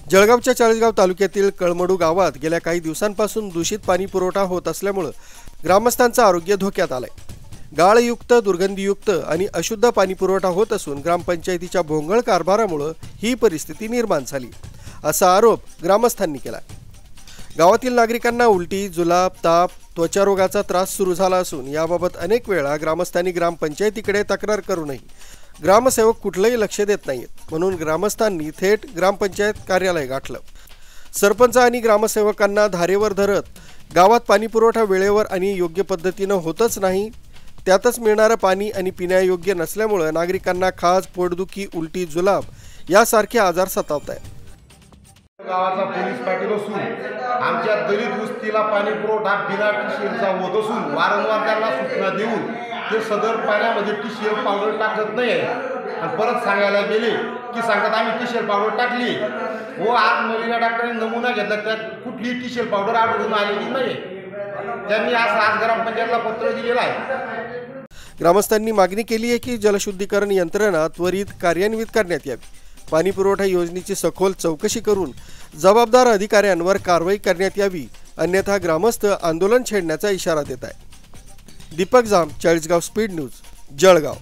जळगावच्या चाळीसगाव तालुक्यातील कळमडू गावात गेल्या काही दिवसांपासून दूषित पाणी पुरवठा होत असल्यामुळे ग्रामस्थांचं आरोग्य धोक्यात आलंय। गाळयुक्त, दुर्गंधीयुक्त आणि अशुद्ध पाणी पुरवठा होत असून ग्रामपंचायतीच्या भोंगळ कारभारामुळे ही परिस्थिती निर्माण झाली असा आरोप ग्रामस्थांनी केला। गावातील नागरिकांना उलटी, जुलाब, ताप, त्वचा रोगाचा त्रास सुरू झाला असून याबाबत अनेक वेळा ग्रामस्थांनी ग्रामपंचायतीकडे तक्रार करूनही ग्रामसेवक कुठलंही लक्ष देत नाहीत, म्हणून ग्रामस्थांनी थेट ग्रामपंचायत कार्यालय गाठलं। सरपंच आणि ग्रामसेवकांना धारेवर धरत गावात पाणी पुरवठा वेळेवर आणि योग्य पद्धतीने होतच नाही, त्यातच मिळणारं पाणी आणि पिण्यायोग्य नसल्यामुळे नागरिकांना खाज, पोटदुखी, उलटी, जुलाब यासारखे आजार सतावत आहेत। गावाचा पोलीस पाटील असून आमच्या दलित वस्तीला पाणी पुरवठा बिना टीसीएलचा होत असून वारंवार त्यांना सूचना देऊन ते सदर पाण्यामध्ये टीसीएल पावडर टाकत नाही आणि परत सांगायला गेले की सांगत आम्ही टीसीएल पावडर टाकली व आज मलिना डॉक्टरांनी नमुना घेतला, त्यात कुठली टीसीएल पावडर आढळून आलेली नाही। त्यांनी आज ग्रामपंचायतला पत्र दिलेलं आहे। ग्रामस्थांनी मागणी केली आहे की जलशुद्धीकरण यंत्रणा त्वरित कार्यान्वित करण्यात यावी, पाणी पुरवठा योजनेची सखोल चौकशी करून जबाबदार अधिकाऱ्यांवर कारवाई करण्यात यावी, अन्यथा ग्रामस्थ आंदोलन छेडण्याचा इशारा देत आहे। दीपक जाम, चाळीसगाव स्पीड न्यूज, जळगाव।